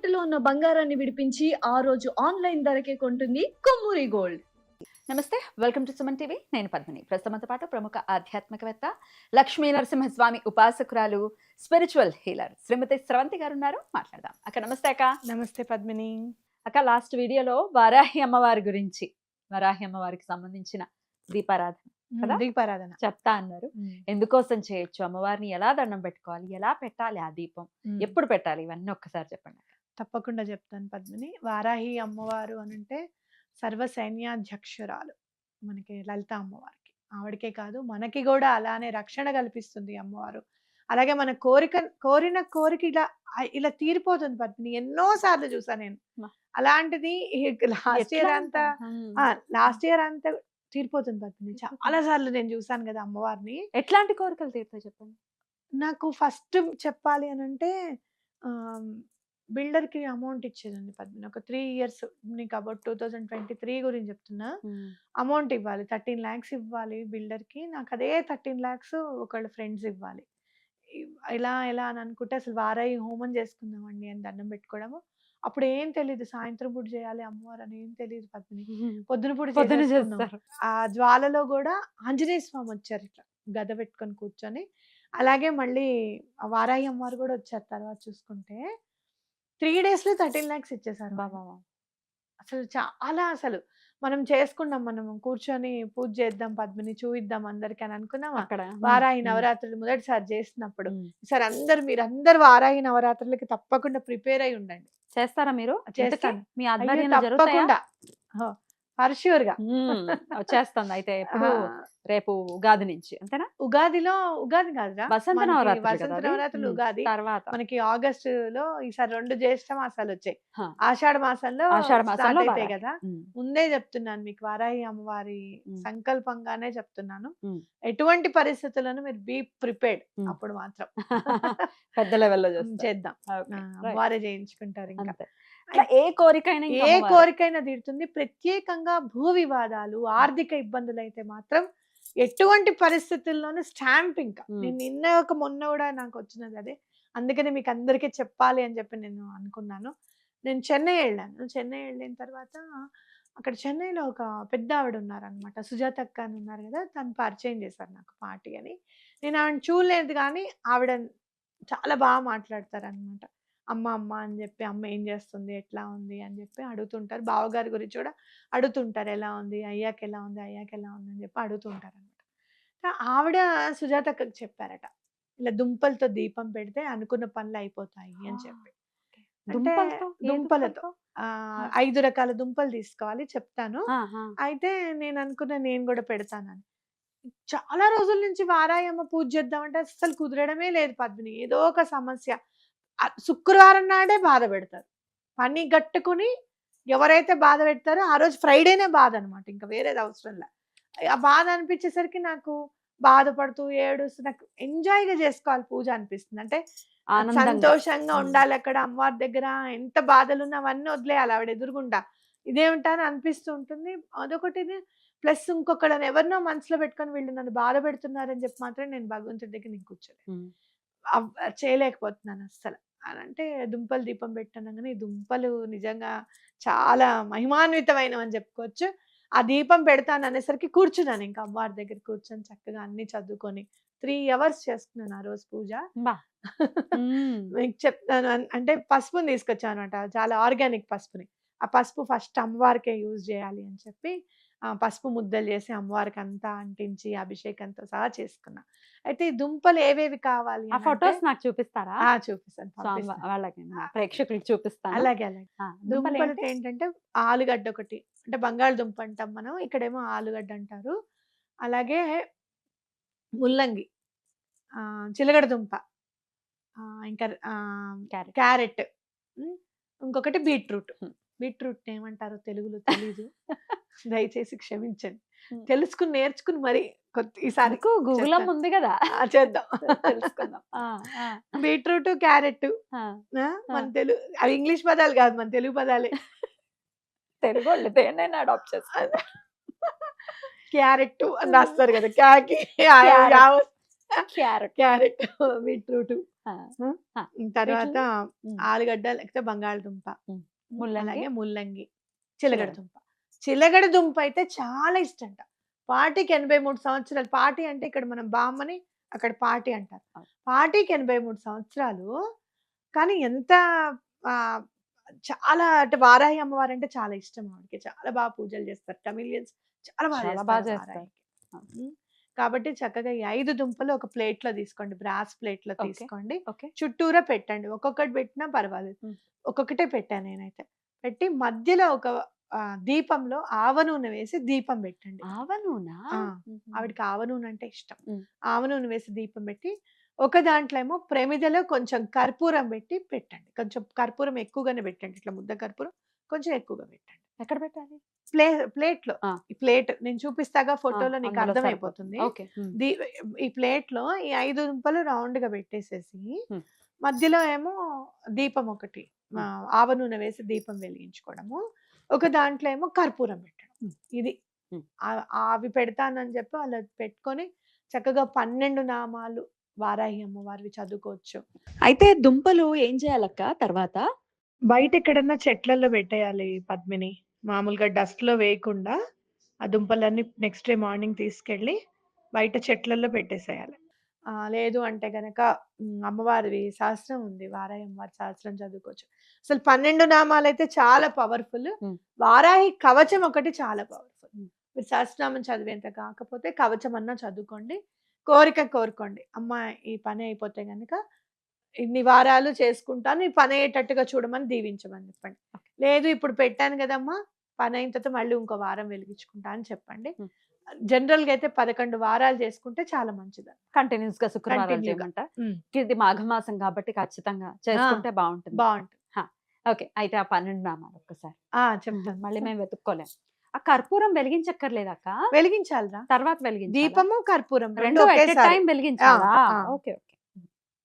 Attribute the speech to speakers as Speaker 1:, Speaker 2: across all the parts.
Speaker 1: తాకట్టులో ఉన్న బంగారాన్ని విడిపించి ఆ రోజు ఆన్లైన్ ధరకే కొంటుంది కొమ్మూరి గోల్డ్.
Speaker 2: నమస్తే, వెల్కమ్ టు సుమన్ టీవీ. నేను పద్మిని. ప్రస్తుతంతో పాటు ప్రముఖ ఆధ్యాత్మికవేత్త, లక్ష్మీ నరసింహస్వామి ఉపాసకురాలు, స్పిరిచువల్ హీలర్ శ్రీమతి స్రవంతి గారు ఉన్నారు. మాట్లాడదాం. అక్క నమస్తే. అక్క
Speaker 3: నమస్తే పద్మిని.
Speaker 2: అక్క, లాస్ట్ వీడియోలో వారాహి అమ్మవారి గురించి, వారాహి అమ్మవారికి సంబంధించిన దీపారాధన కదా
Speaker 3: దీపారాధన
Speaker 2: చెప్తా అన్నారు. ఎందుకోసం చేయొచ్చు, అమ్మవారిని ఎలా దండం పెట్టుకోవాలి, ఎలా పెట్టాలి, ఆ దీపం ఎప్పుడు పెట్టాలి, ఇవన్నీ ఒక్కసారి చెప్పండి.
Speaker 3: తప్పకుండా చెప్తాను పద్మిని. వారాహి అమ్మవారు అనంటే సర్వ సైన్యాధ్యక్షురాలు మనకి లలిత అమ్మవారికి. ఆవిడకే కాదు మనకి కూడా అలానే రక్షణ కల్పిస్తుంది అమ్మవారు. అలాగే మన కోరిన కోరిక ఇలా ఇలా తీరిపోతుంది పద్మిని. ఎన్నో సార్లు చూసా నేను. అలాంటిది లాస్ట్ ఇయర్ అంతా తీరిపోతుంది పద్మిని. చాలా సార్లు నేను చూసాను కదా అమ్మవారిని.
Speaker 2: ఎట్లాంటి కోరికలు తీరుతాయి చెప్పండి.
Speaker 3: నాకు ఫస్ట్ చెప్పాలి అని అంటే బిల్డర్ కి అమౌంట్ ఇచ్చేదండి పద్మిని. ఒక 3 years, నీకు అబౌట్ 2023 గురించి చెప్తున్నా. అమౌంట్ ఇవ్వాలి, 13 lakhs ఇవ్వాలి బిల్డర్ కి. నాకు అదే 13 lakhs ఒకళ్ళ ఫ్రెండ్స్ ఇవ్వాలి. ఇలా ఎలా అని అనుకుంటే అసలు వారాయి హోమం చేసుకుందామండి అని దండం పెట్టుకోవడము. అప్పుడు ఏం తెలియదు, సాయంత్రం పూట చేయాలి అమ్మవారు అని ఏం తెలియదు పద్మిని. పొద్దున పూట చేసేసుకున్నాం. ఆ జ్వాలలో కూడా ఆంజనేయ స్వామి వచ్చారు, ఇట్లా గద పెట్టుకొని కూర్చొని. అలాగే మళ్ళీ వారాయి అమ్మవారు కూడా వచ్చారు తర్వాత చూసుకుంటే. 3 days లో 13 lakhs ఇచ్చేసారు బాబా. అసలు చాలా అసలు మనం చేసుకున్నాం, మనం కూర్చొని పూజ చేద్దాం పద్మిని, చూయిద్దాం అందరికి అని అనుకున్నాం. అక్కడ వారాహి నవరాత్రులు మొదటిసారి చేసినప్పుడు సార్ మీరందరు వారాహి నవరాత్రులకి తప్పకుండా ప్రిపేర్ అయి ఉండండి.
Speaker 2: చేస్తారా మీరు?
Speaker 3: చేస్తాను,
Speaker 2: మీ ఆధ్వర్యంలో
Speaker 3: తప్పకుండా, ఫర్ ష్యూర్ గా
Speaker 2: చేస్తుంది. అయితే రేపు ఉగాది నుంచి అంతేనా? ఉగాది
Speaker 3: కాదురా,
Speaker 2: వసంత
Speaker 3: నవరాత్రులు ఉగాది తర్వాత మనకి ఆగస్ట్ లో ఈసారి 2 జ్యేష్ఠ మాసాలు వచ్చాయి. ఆషాఢ మాసంలో అవుతాయి కదా. ముందే చెప్తున్నాను మీకు, వారాహి అమ్మవారి సంకల్పంగానే చెప్తున్నాను. ఎటువంటి పరిస్థితులను మీరు బీ ప్రిపేర్డ్. అప్పుడు మాత్రం
Speaker 2: పెద్ద లెవెల్లో
Speaker 3: చేద్దాం. అమ్మవారే చేయించుకుంటారు. ఇంకా
Speaker 2: ఏ
Speaker 3: కోరికైనా తీరుతుంది. ప్రత్యేకంగా భూ వివాదాలు, ఆర్థిక ఇబ్బందులు అయితే మాత్రం ఎటువంటి పరిస్థితుల్లోనూ స్టాంప్. ఇంకా నేను మొన్న కూడా నాకు వచ్చినది అదే. అందుకని మీకు అందరికీ చెప్పాలి అని చెప్పి నేను అనుకున్నాను. నేను చెన్నై వెళ్ళిన తర్వాత అక్కడ చెన్నైలో ఒక పెద్ద ఆవిడ ఉన్నారనమాట, సుజాత అక్క అని ఉన్నారు కదా. తను పరిచయం చేశారు నాకు పార్టీ అని. నేను ఆవిడ చూడలేదు కానీ ఆవిడ చాలా బాగా మాట్లాడతారనమాట. అమ్మ అని చెప్పి, అమ్మ ఏం చేస్తుంది, ఎట్లా ఉంది అని చెప్పి అడుగుతుంటారు. బావగారి గురించి కూడా అడుగుతుంటారు, ఎలా ఉంది, అయ్యాక ఎలా ఉంది అని చెప్పి అడుగుతుంటారు అనమాట. ఆవిడ సుజాతక్కకి చెప్పారట, ఇలా దుంపలతో దీపం పెడితే అనుకున్న పనులు అయిపోతాయి అని చెప్పి. దుంపలతో 5 రకాల దుంపలు తీసుకోవాలి, చెప్తాను. అయితే నేను అనుకున్నా నేను కూడా పెడతానని. చాలా రోజుల నుంచి వారాయమ్మ పూజ చేద్దామంటే అసలు కుదరడమే లేదు పద్మిని. ఏదో ఒక సమస్య. శుక్రవారం నాడే బాధ పెడతారు. పని గట్టుకుని ఎవరైతే బాధ పెడతారో ఆ రోజు ఫ్రైడేనే బాధ అనమాట, ఇంకా వేరేది అవసరం లే. ఆ బాధ అనిపించేసరికి నాకు బాధపడుతూ ఏడుస్తూ నాకు ఎంజాయ్గా చేసుకోవాలి పూజ అనిపిస్తుంది. అంటే సంతోషంగా ఉండాలి అక్కడ అమ్మవారి దగ్గర. ఎంత బాధలున్నా అవన్నీ వదిలేయాలి ఆవిడ ఎదురుగుండా. ఇదేమిటని అనిపిస్తూ ఉంటుంది. అదొకటి. ప్లస్ ఇంకొకళ్ళని ఎవరినో మనసులో పెట్టుకొని వీళ్ళు నన్ను బాధ పెడుతున్నారని చెప్పి మాత్రం నేను భగవంతుడి దగ్గర నేను కూర్చోలేదు, చేయలేకపోతున్నాను అస్సలు. అని అంటే దుంపలు దీపం పెట్టనగానే ఈ దుంపలు నిజంగా చాలా మహిమాన్వితమైనవి అని చెప్పుకోవచ్చు. ఆ దీపం పెడతాను అనేసరికి కూర్చున్నాను, ఇంకా అమ్మవారి దగ్గర కూర్చొని చక్కగా అన్ని చదువుకొని 3 hours చేసుకున్నాను ఆ రోజు పూజ. మీకు చెప్తాను. అంటే పసుపుని తీసుకొచ్చాను అనమాట, చాలా ఆర్గానిక్ పసుపుని. ఆ పసుపు ఫస్ట్ అమ్మవారికే యూజ్ చేయాలి అని చెప్పి పసుపు ముద్దలు చేసి అమ్మవారికి అంతా అంటించి అభిషేకంతో సహా చేసుకున్నా. అయితే ఈ దుంపలు ఏవేవి కావాలి,
Speaker 2: ఆ ఫొటోస్ నాకు చూపిస్తారా?
Speaker 3: చూపిస్తాను,
Speaker 2: ప్రేక్షకులకు చూపిస్తాను.
Speaker 3: అలాగే దుంపలు ఏంటంటే ఆలుగడ్డ ఒకటి, అంటే బంగాళదుంప అంటాం మనం, ఇక్కడేమో ఆలుగడ్డ అంటారు. అలాగే ముల్లంగి, చిలగడ దుంప, ఇంకా క్యారెట్, ఇంకొకటి బీట్రూట్. ఏమంటారో తెలుగులో తెలీదు, దయచేసి క్షమించండి. తెలుసుకుని నేర్చుకుని మరి ఈసారి
Speaker 2: గూగుల్ ఉంది కదా,
Speaker 3: చేద్దాం, తెలుసుకుందాం. బీట్రూట్, క్యారెట్ మన తెలుగు, అవి ఇంగ్లీష్ పదాలు కాదు, మన తెలుగు పదాలే.
Speaker 2: తెలుగు అడాప్ట్ చేస్తాను.
Speaker 3: క్యారెట్ అని రాస్తారు కదా,
Speaker 2: క్యారెట్.
Speaker 3: క్యారెట్, బీట్రూట్,
Speaker 2: ఆ, ఆ,
Speaker 3: తర్వాత
Speaker 2: ఉమ్,
Speaker 3: ఆలుగడ్డ లేకపోతే బంగాళదుంప,
Speaker 2: ముల్లంగి.
Speaker 3: అలాగే ముల్లంగి, చిలగడ దుంప. చిలగడ దుంప అయితే చాలా ఇష్టంట. పాటికి 83 సంవత్సరాలు. పాటి అంటే ఇక్కడ మనం బామ్మని, అక్కడ పాటి అంటారు.
Speaker 2: అవును.
Speaker 3: పాటికి 83 సంవత్సరాలు. కానీ ఎంత ఆహ్, చాలా అంటే వారాహి అమ్మవారు అంటే చాలా ఇష్టం ఆవిడకి. చాలా బాగా పూజలు చేస్తారు. తమిళియన్స్ చాలా బాగా
Speaker 2: చాలా బాగా
Speaker 3: చేస్తారు
Speaker 2: చేస్తారు.
Speaker 3: వారాహికి. హ్మ్. కాబట్టి చక్కగా ఈ 5 దుంపలు ఒక ప్లేట్‌లో తీసుకోండి. బ్రాస్ ప్లేట్‌లో
Speaker 2: ఓకే.
Speaker 3: తీసుకోండి.
Speaker 2: ఓకే.
Speaker 3: చుట్టూరా పెట్టండి. ఒక్కొక్కటి పెట్టినా పర్వాలేదు.
Speaker 2: హ్మ్.
Speaker 3: ఒక్కొక్కటే పెట్టాను నేనైతే. పెట్టి మధ్యలో ఒక దీపంలో ఆవ నూనె వేసి దీపం పెట్టండి.
Speaker 2: ఆవ నూనె.
Speaker 3: ఆ! ఆవిడకి ఆవ నూనె అంటే ఇష్టం.
Speaker 2: హ్మ్.
Speaker 3: ఆవ నూనె వేసి దీపం పెట్టి, ఒక దాంట్లో ఏమో ప్రమిదలో కొంచెం కర్పూరం పెట్టి పెట్టండి. కొంచెం కర్పూరం ఎక్కువగానే పెట్టండి. ఇట్లా ముద్ద కర్పూరం కొంచెం ఎక్కువగా పెట్టండి.
Speaker 2: ఎక్కడ పెట్టాలి?
Speaker 3: ప్లేట్‌లో.
Speaker 2: ఆ,
Speaker 3: ఈ ప్లేట్ నేను చూపిస్తాగా
Speaker 2: ఆ,
Speaker 3: ఫోటోలో నీకు
Speaker 2: అందులో
Speaker 3: అర్థమైపోతుంది.
Speaker 2: సరిపోతుంది. ఓకే.
Speaker 3: దీ ఈ ప్లేట్‌లో ఈ 5 దుంపలు రౌండ్‌గా పెట్టేసేసి,
Speaker 2: హ్మ్.
Speaker 3: మధ్యలో ఏమో దీపం ఒకటి, ఆవ నూనె వేసి దీపం వెలిగించుకోవడము. ఒక దాంట్లో ఏమో కర్పూరం పెట్టడం. ఇది.
Speaker 2: హ్మ్.
Speaker 3: అవి పెడతానని చెప్పి అలా పెట్టుకొని చక్కగా 12 నామాలు వారాహి అమ్మవారివి చదువుకోవచ్చు.
Speaker 1: అయితే దుంపలు ఏం చేయాలక్క తర్వాత?
Speaker 3: బయట ఎక్కడన్నా చెట్లలో పెట్టేయాలి పద్మిని. మామూలుగా డస్ట్‌లో వేయకుండా ఆ దుంపలన్నీ నెక్స్ట్ డే మార్నింగ్ తీసుకెళ్ళి బయట చెట్లలో పెట్టేసేయాలి. లేదు అంటే గనక అమ్మవారివి సహస్రం ఉంది. వారాహి అమ్మవారి సహస్రం చదువుకోవచ్చు. అసలు 12 నామాలైతే చాలా పవర్‌ఫుల్.
Speaker 2: హ్మ్.
Speaker 3: వారాహి కవచం ఒకటి చాలా పవర్‌ఫుల్.
Speaker 2: హ్మ్.
Speaker 3: మీరు సహస్రనామం చదివేంత కాకపోతే కవచం అన్నా చదువుకోండి. కోరిక కోరుకోండి. అమ్మ ఈ పని అయిపోతే గనక ఇన్ని వారాలు చేసుకుంటాను. ఈ పని అయ్యేటట్టుగా చూడమని దీవించమని చెప్పండి. లేదు ఇప్పుడు పెట్టాను గదమ్మా! పని అయిన తర్వాత మళ్ళీ ఇంకో వారం వెలిగించుకుంటా అని చెప్పండి.
Speaker 2: హ్మ్.
Speaker 3: జనరల్‌గా అయితే 11 వారాలు చేసుకుంటే చాలా మంచిది.
Speaker 2: కంటిన్యూస్ గా శుక్రవారాలు
Speaker 3: కంటిన్యూగా.
Speaker 2: చేయమంట.
Speaker 3: హ్మ్.
Speaker 2: ఇది మాఘమాసం కాబట్టి ఖచ్చితంగా చేసుకుంటే బాగుంటుంది.
Speaker 3: బావుంటుంది.
Speaker 2: హా, ఓకే. అయితే ఆ 12 నామాలు ఒక్కసారి
Speaker 3: చెప్తాను.
Speaker 2: మళ్ళీ మేము వెతుక్కోలేం. ఆ కర్పూరం వెలిగించక్కర్లేదక్క?
Speaker 3: వెలిగించాలిరా.
Speaker 2: తర్వాత వెలిగించాలా?
Speaker 3: దీపము, కర్పూరం 2
Speaker 2: రెండు ఎట్ ఎ
Speaker 3: ఒకేసారి.
Speaker 2: టైం వెలిగించాలా?
Speaker 3: ఆ!
Speaker 2: ఓకే. ఓకే.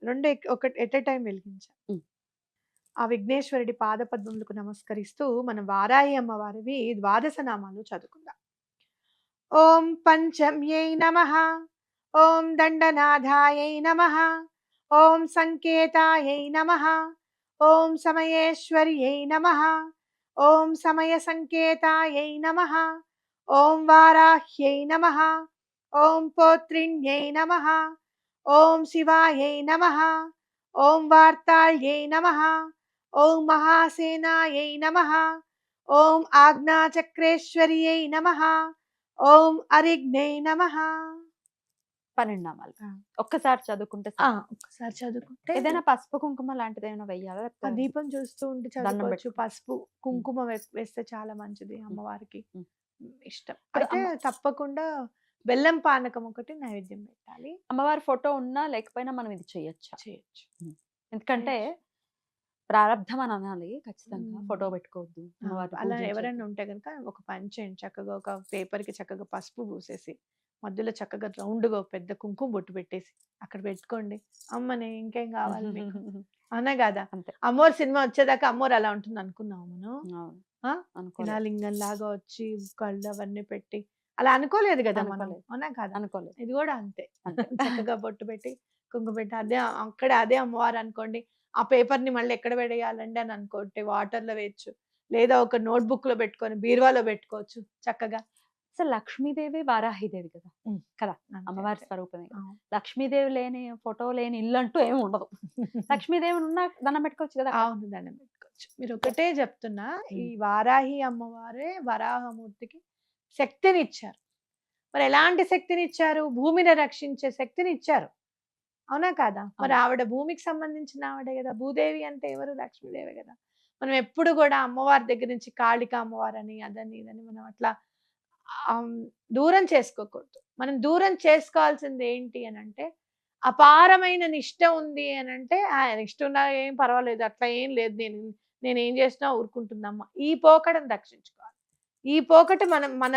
Speaker 3: 2 ఒకటి ఎట్ ఎ టైమ్ వెలిగించాలి.
Speaker 2: హ్మ్.
Speaker 3: ఆ విఘ్నేశ్వరుడి పాదపద్మములకు నమస్కరిస్తూ మనం వారాహి అమ్మవారివి ద్వాదశ నామాలు చదువుకుందాం. ఓం పంచమ్యై నమః. ఓం దండనాథాయై నమః. ఓం సంకేతాయై నమః. ఓం సమయేశ్వర్యై నమః. ఓం సమయ సంకేతాయై నమః. ఓం వారాహ్యై నమః. ఓం పోత్రిణ్యై నమః. ఓం శివాయై నమః. ఓం వార్తాళ్యై నమః. ఓం మహాసేనాయై నమః. ఓం ఆజ్ఞాచక్రేశ్వర్యై నమః. ఓం అరిఘ్నై నమః.
Speaker 2: 12 నామాలు.
Speaker 3: ఆ!
Speaker 2: ఒక్కసారి చదువుకుంటే సరిపోతుంది.
Speaker 3: ఒక్కసారి చదువుకుంటే
Speaker 2: ఏదైనా పసుపు కుంకుమ లాంటిది ఏమైనా వెయ్యాలా?
Speaker 3: ఆ
Speaker 2: లేకపోతే
Speaker 3: దీపం చూస్తూ ఉండి
Speaker 2: దండం
Speaker 3: చదువుకోవచ్చు.
Speaker 2: పెట్టుకో.
Speaker 3: పసుపు, కుంకుమ వేస్తే చాలా మంచిది
Speaker 2: హ్మ్.
Speaker 3: అమ్మవారికి.
Speaker 2: హ్మ్.
Speaker 3: ఇష్టం.
Speaker 2: ఇప్పుడు
Speaker 3: అయితే తప్పకుండా బెల్లం పానకం ఒకటి నైవేద్యం పెట్టాలి.
Speaker 2: అమ్మవారి ఫోటో ఉన్నా లేకపోయినా మనం ఇది చేయొచ్చా?
Speaker 3: చేయొచ్చు.
Speaker 2: ఎందుకంటే
Speaker 3: చేయొచ్చు.
Speaker 2: ప్రారబ్ధం అని అనాలి ఖచ్చితంగా.
Speaker 3: హ్మ్.
Speaker 2: ఫోటో పెట్టుకోవద్దు. అమ్మవారిని
Speaker 3: అలా
Speaker 2: పూజించొద్దు.
Speaker 3: ఎవరైనా ఉంటే గనుక ఒక పని చేయండి. చక్కగా ఒక పేపర్‌కి చక్కగా పసుపు పూసేసి, మధ్యలో చక్కగా రౌండ్‌గా ఒక పెద్ద కుంకుమ బొట్టు పెట్టేసి అక్కడ పెట్టుకోండి. అమ్మనే ఇంకేం కావాలి మీకు? అవునా కాదా?
Speaker 2: అంతే.
Speaker 3: 'అమ్మోరు' సినిమా వచ్చేదాకా అమ్మోరు అలా ఉంటుంది అనుకున్నామా మనం?
Speaker 2: అవును.
Speaker 3: ఆ!
Speaker 2: అనుకోలేదు.
Speaker 3: శిలాలింగంలాగా వచ్చి కళ్ళు అవన్నీ పెట్టి అలా అనుకోలేదు కదా మనం.
Speaker 2: అనుకోలేదు.
Speaker 3: అవునా కాదా?
Speaker 2: అనుకోలేదు.
Speaker 3: ఇది కూడా అంతే.
Speaker 2: అంతే.
Speaker 3: చక్కగా బొట్టు పెట్టి, కుంకుమ పెట్టి అక్కడే అదే అమ్మవారు అనుకోండి. ఆ పేపర్‌ని మళ్ళీ ఎక్కడ పడేయాలండి అని అనుకుంటే వాటర్‌లో వేయొచ్చు. లేదా ఒక నోట్‌బుక్‌లో పెట్టుకొని బీరువాలో పెట్టుకోవచ్చు చక్కగా.
Speaker 2: అసలు లక్ష్మీదేవి, వారాహిదేవి కదా!
Speaker 3: హ్మ్.
Speaker 2: కదా!
Speaker 3: అంతే
Speaker 2: అమ్మవారి
Speaker 3: అంతే.
Speaker 2: స్వరూపమే కదా!
Speaker 3: అవును.
Speaker 2: లక్ష్మీదేవి లేని ఫోటో లేని ఇల్లు అంటూ ఏమి ఉండదు. లక్ష్మీదేవి ఉన్నా దండం పెట్టుకోవచ్చు కదా!
Speaker 3: అవును. దండం పెట్టుకోవచ్చు. మీరు ఒకటే చెప్తున్నా, ఈ
Speaker 2: హ్మ్.
Speaker 3: వారాహి అమ్మవారే వరాహమూర్తికి శక్తినిచ్చారు. మరి ఎలాంటి శక్తినిచ్చారు? భూమిని రక్షించే శక్తినిచ్చారు. అవునా కాదా? మరి
Speaker 2: అవును.
Speaker 3: ఆవిడ భూమికి సంబంధించిన ఆవిడే గదా! భూదేవి అంటే ఎవరు? లక్ష్మీదేవే గదా! మనం ఎప్పుడు గూడా అమ్మవారి దగ్గర నుంచి కాళిక అమ్మవారని, అదని, ఇదని మనం అట్లా ఆహ్, దూరం చేసుకోకూడదు. మనం దూరం చేసుకోవాల్సింది ఏంటి అనంటే, అపారమైన నిష్ట ఉంది అనంటే, నిష్ట ఉన్నా ఏం పర్వాలేదు. అట్లా ఏం లేదు. నేనేం చేసినా ఊరుకుంటుందమ్మ. ఈ పోకడని రక్షించుకోవాలి. ఈ పోకట మన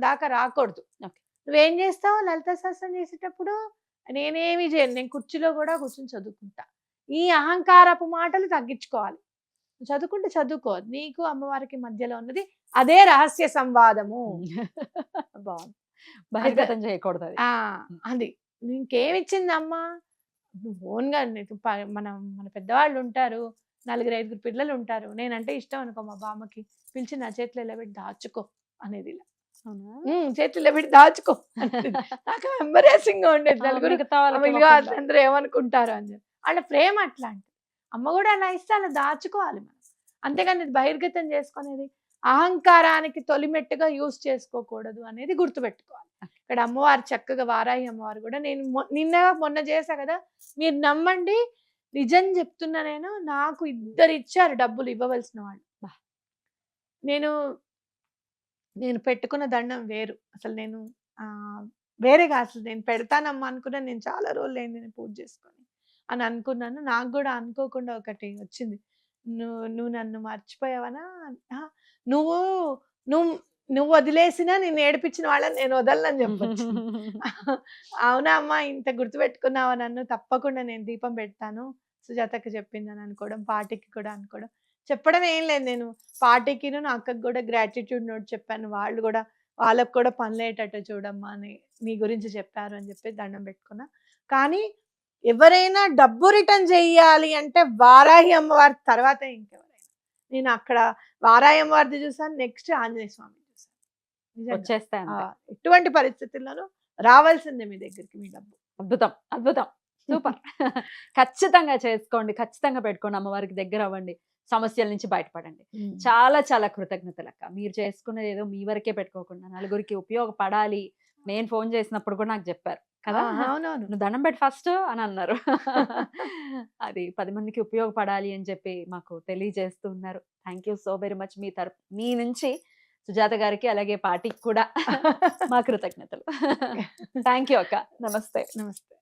Speaker 3: దాకా రాకూడదు.
Speaker 2: ఓకే.
Speaker 3: నువ్వేం చేస్తావు లలిత సహస్రం చేసేటప్పుడు? నేనేమి చేయను. నేను కుర్చీలో గూడా కూర్చొని చదువుకుంటా. ఈ అహంకారపు మాటలు తగ్గించుకోవాలి. నువ్వు చదువుకుంటే చదువుకో. నీకు అమ్మవారికి మధ్యలో ఉన్నది అదే రహస్య సంవాదము.
Speaker 2: బావుంది.
Speaker 3: అద
Speaker 2: బహిర్గతం చేయకూడదది.
Speaker 3: ఆ! అది. ఇంకేమిచ్చింది అమ్మ? నువ్వు ఓన్‌గా నీకు మన పెద్దవాళ్ళు ఉంటారు. 4, 5 పిల్లలు ఉంటారు. నేనంటే ఇష్టం అనుకో మా బామ్మకి. పిలిచి నా చేతిలో ఇలా పెట్టి దాచుకో అనేది ఇలా. చేతిలో ఇలా పెట్టి దాచుకో అనేది. నాకు ఎంబరేసింగ్‌గా ఉండేది. నలుగురు
Speaker 2: మిగతా వాళ్ళకి
Speaker 3: వీళ్ళుగా
Speaker 2: ఇవ్వకుండా.
Speaker 3: అందరూ ఏమనుకుంటారు అని చెప్పి. వాళ్ళ ప్రేమ అట్లాంటిది. అమ్మ కూడా అలా ఇస్తే అలా దాచుకోవాలి మనం. అంతేగాని ఇది బహిర్గతం చేసుకునేది అహంకారానికి తొలిమెట్టుగా యూజ్ చేసుకోకూడదు అనేది గుర్తుపెట్టుకోవాలి. ఇక్కడ అమ్మవారు చక్కగా వారాహి అమ్మవారు కూడా నేను మొన్న చేశా కదా, మీరు నమ్మండి, నిజం చెప్తున్నా, నాకు 2 ఇచ్చారు డబ్బులు ఇవ్వవలసిన వాళ్ళు. నేను నేను పెట్టుకున్న దండం వేరు. అసలు నేను వేరేగా అసలు నేను పెడతానమ్మా అనుకున్నా. నేను చాలా రోజులైంది నేను పూజ చేసుకొని అని అనుకున్నాను. నాకు కూడా అనుకోకుండా ఒకటి వచ్చింది. నువ్వు నన్ను మర్చిపోయావనా? నువ్వు నువ్వు నువ్వు వదిలేసినా నేను ఏడిపించిన వాళ్ళని నేను వదలనని చెప్పొచ్చు. అవునా అమ్మా, ఇంత గుర్తుపెట్టుకున్నావా నన్ను, తప్పకుండా నేను దీపం పెడతాను సుజాతకి చెప్పిందని అనుకోవడం, పార్టీకి కూడా అనుకోవడం. చెప్పడం ఏం లేదు, నేను పార్టీకిను నా అక్కకి కూడా గ్రాటిట్యూడ్ నోట్ చెప్పాను. వాళ్ళు కూడా వాళ్ళకు కూడా పనులేటట్టు చూడమ్మా అని నీ గురించి చెప్పారు అని చెప్పి దండం పెట్టుకున్నా. కానీ ఎవరైనా డబ్బు రిటర్న్ చెయ్యాలి అంటే వారాహి అమ్మవారి తర్వాతే ఇంకెవరైనా. నేను అక్కడ వారాహి అమ్మవారిది చూసాను, నెక్స్ట్ ఆంజనేయ స్వామి చూసాను. నిజంగా
Speaker 2: వచ్చేస్తాయి అంతే.
Speaker 3: ఎటువంటి పరిస్థితుల్లోనూ రావాల్సిందే మీ దగ్గరికి మీ డబ్బు.
Speaker 2: అద్భుతం, అద్భుతం, సూపర్. ఖచ్చితంగా చేసుకోండి, ఖచ్చితంగా పెట్టుకోండి, అమ్మవారికి దగ్గర అవ్వండి, సమస్యల నుంచి బయటపడండి. చాలా చాలా కృతజ్ఞతలు అక్క. మీరు చేసుకున్నది ఏదో మీ వరకే పెట్టుకోకుండా నలుగురికి ఉపయోగపడాలి. నేను ఫోన్ చేసినప్పుడు కూడా నాకు చెప్పారు కదా,
Speaker 3: అవునవును.
Speaker 2: నువ్వు దండం పెట్టి ఫస్ట్ అని అన్నారు. అది 10 మందికి ఉపయోగపడాలి అని చెప్పి మాకు తెలియజేస్తూ ఉన్నారు. Thank you so very much. మీ నుంచి సుజాత గారికి అలాగే పార్టీకి కూడా మా కృతజ్ఞతలు. థ్యాంక్ యూ అక్క. నమస్తే.
Speaker 3: నమస్తే.